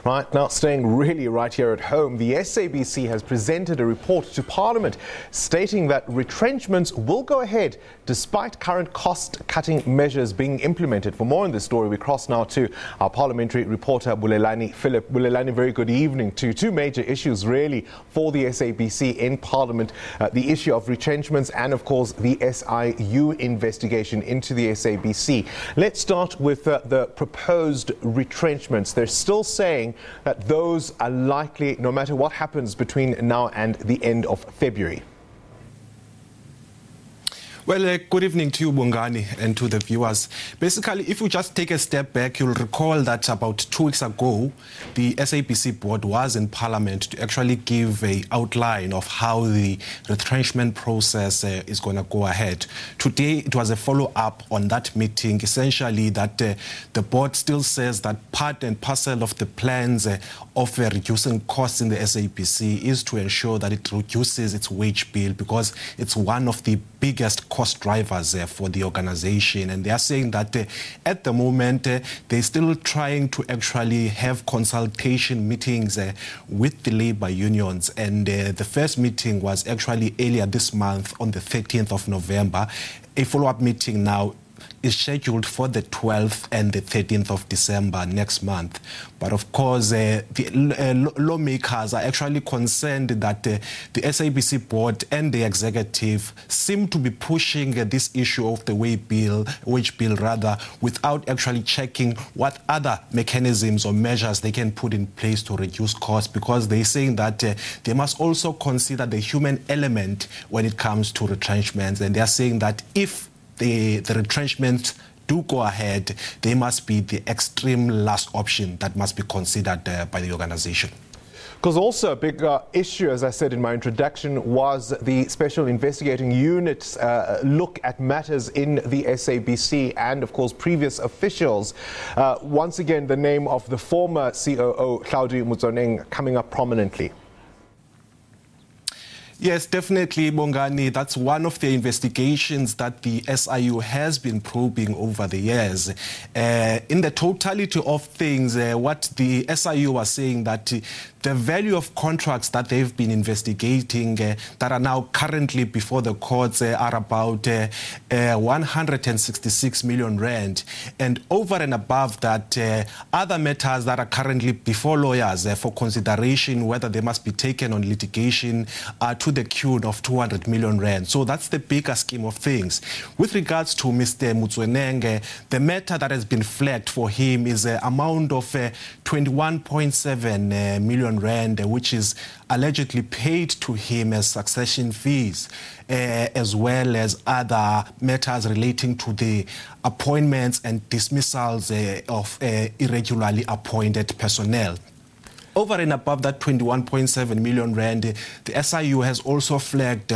Right, now staying really right here at home, the SABC has presented a report to Parliament stating that retrenchments will go ahead despite current cost-cutting measures being implemented. For more on this story, we cross now to our parliamentary reporter, Bulelani Phillip. Bulelani, very good evening to two major issues really for the SABC in Parliament, the issue of retrenchments and, of course, the SIU investigation into the SABC. Let's start with the proposed retrenchments. They're still saying that those are likely no matter what happens between now and the end of February. Well, good evening to you, Bongani, and to the viewers. Basically, if you just take a step back, you'll recall that about 2 weeks ago, the SABC board was in Parliament to actually give an outline of how the retrenchment process is going to go ahead. Today, it was a follow-up on that meeting, essentially that the board still says that part and parcel of the plans of reducing costs in the SABC is to ensure that it reduces its wage bill, because it's one of the biggest cost drivers for the organization. And they are saying that at the moment, they're still trying to actually have consultation meetings with the labor unions. And the first meeting was actually earlier this month on the 13th of November. A follow-up meeting now is scheduled for the 12th and the 13th of December next month. But of course, the lawmakers are actually concerned that the SABC board and the executive seem to be pushing this issue of the wage bill without actually checking what other mechanisms or measures they can put in place to reduce costs, because they're saying that they must also consider the human element when it comes to retrenchments. And they're saying that if the retrenchments do go ahead, they must be the extreme last option that must be considered by the organization. Because also a big issue, as I said in my introduction, was the Special Investigating Unit's look at matters in the SABC and, of course, previous officials. Once again, the name of the former COO, Hlaudi Motsoeneng, coming up prominently. Yes, definitely, Bongani. That's one of the investigations that the SIU has been probing over the years. In the totality of things, what the SIU was saying that the value of contracts that they've been investigating that are now currently before the courts are about 166 million rand. And over and above that, other matters that are currently before lawyers for consideration whether they must be taken on litigation to the tune of 200 million rand. So that's the bigger scheme of things. With regards to Mr. Motsoeneng, the matter that has been flagged for him is an amount of 21.7 million rand, which is allegedly paid to him as succession fees, as well as other matters relating to the appointments and dismissals of irregularly appointed personnel. Over and above that 21.7 million rand, the SIU has also flagged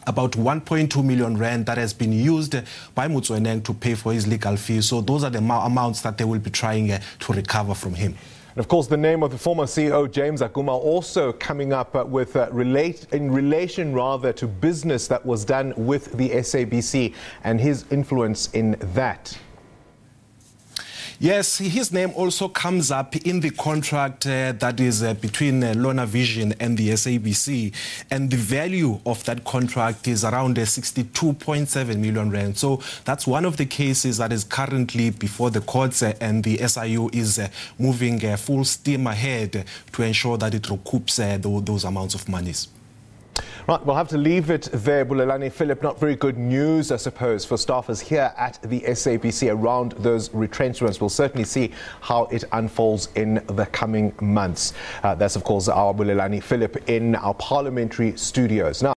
about 1.2 million rand that has been used by Motsoeneng to pay for his legal fees. So those are the amounts that they will be trying to recover from him. And of course, the name of the former CEO, James Aguma, also coming up with in relation to business that was done with the SABC and his influence in that. Yes, his name also comes up in the contract that is between Lona Vision and the SABC. And the value of that contract is around 62.7 million rand. So that's one of the cases that is currently before the courts, and the SIU is moving full steam ahead to ensure that it recoups those amounts of monies. Right, we'll have to leave it there, Bulelani Phillip. Not very good news, I suppose, for staffers here at the SABC around those retrenchments. We'll certainly see how it unfolds in the coming months. That's, of course, our Bulelani Phillip in our parliamentary studios. Now,